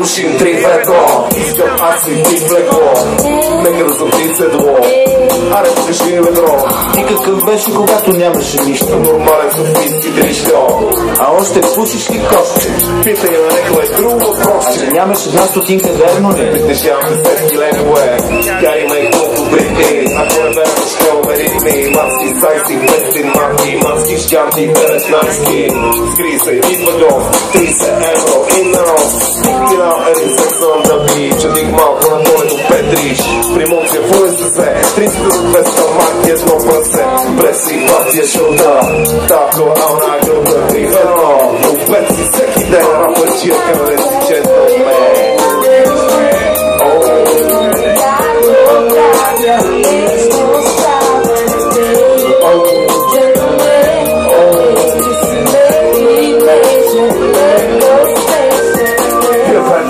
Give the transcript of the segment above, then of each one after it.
Пушим три в едно, искам аз и ти влекло. Нека да съм ти седло, аре покажи ми ведро. Ти какъв беше, когато нямаше нищо? Нормален софийски дришло. А още пушиш ли кошче? Питай на някой друг въпрос. А че нямаш една стотинка, верно ли? Притежавам десетки левове, кари ме колко брити. Ако не бе защо верили ми, маски, сайси, пести, марки, маски, щянти, 19. Скри се, идва гол, 30 евро, и на нос. Стигнал един сексон да би, чадих малко на долето Петриш. Примонция в УСС, 300 за 200 марки, едно прасе. Преси, партия, шоута, тако, ана, гълта, 3 в едно. Но пет си всеки ден, рапърчия, къде си джентлмен.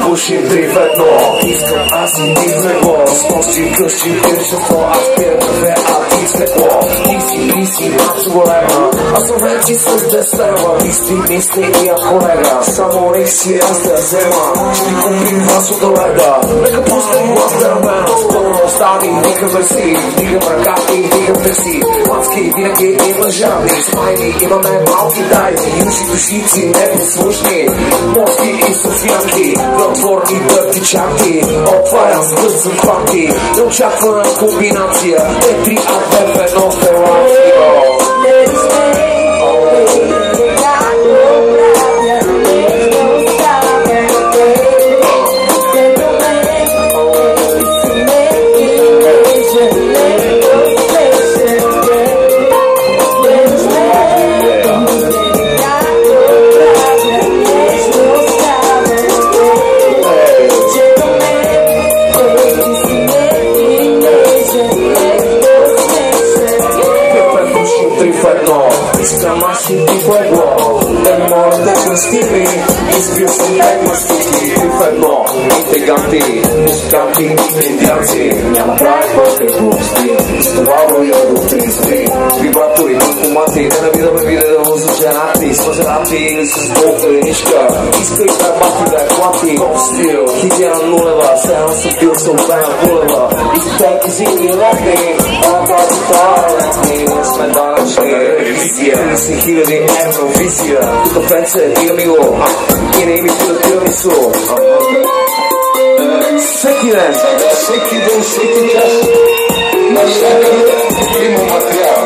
Пушим три в едно, искам аз и ти влегло. С нощи къщи пиршество, аз пия кафе, а ти стекло. Ти си мачо голема, аз съм вече с 10 лева. Мисли и колега, само не си аз да взема. Ще ти купим вас от леда, нека пуснем глас да рамена. Спълно остани, нека верси, вдигам ръка и вдигам търси. Маски винаги има жадни, смайни, имаме малки тайни. Южи душици, непослушни, морски и софиянки. Отворни дърти чарти, отварям с гъст за факти. Неочаквана комбинация, е 3 а 2 в едно фелацио. Искам аз и ти влегло, да мора да кръстими. Изпил съм пет мастики, три в едно. Интеганти, музиканти, индианци. Няма прави пътни глупости, с това роя до 30. Вибратори, банкомати, ненавидаме видео за женати. С женати или с болкареничка. Иска и пребати да я плати. Топ стил, хигиена нулева. Сега съм бил се обена булева. Дискотеки, зимни, летни. Обаче това е летни, ние сме данъчни. 30 хиляди евровизия. Тук пенце, дига ми го. И не ми пида тирамису. Всеки ден, всеки час. Навсякъде има материал.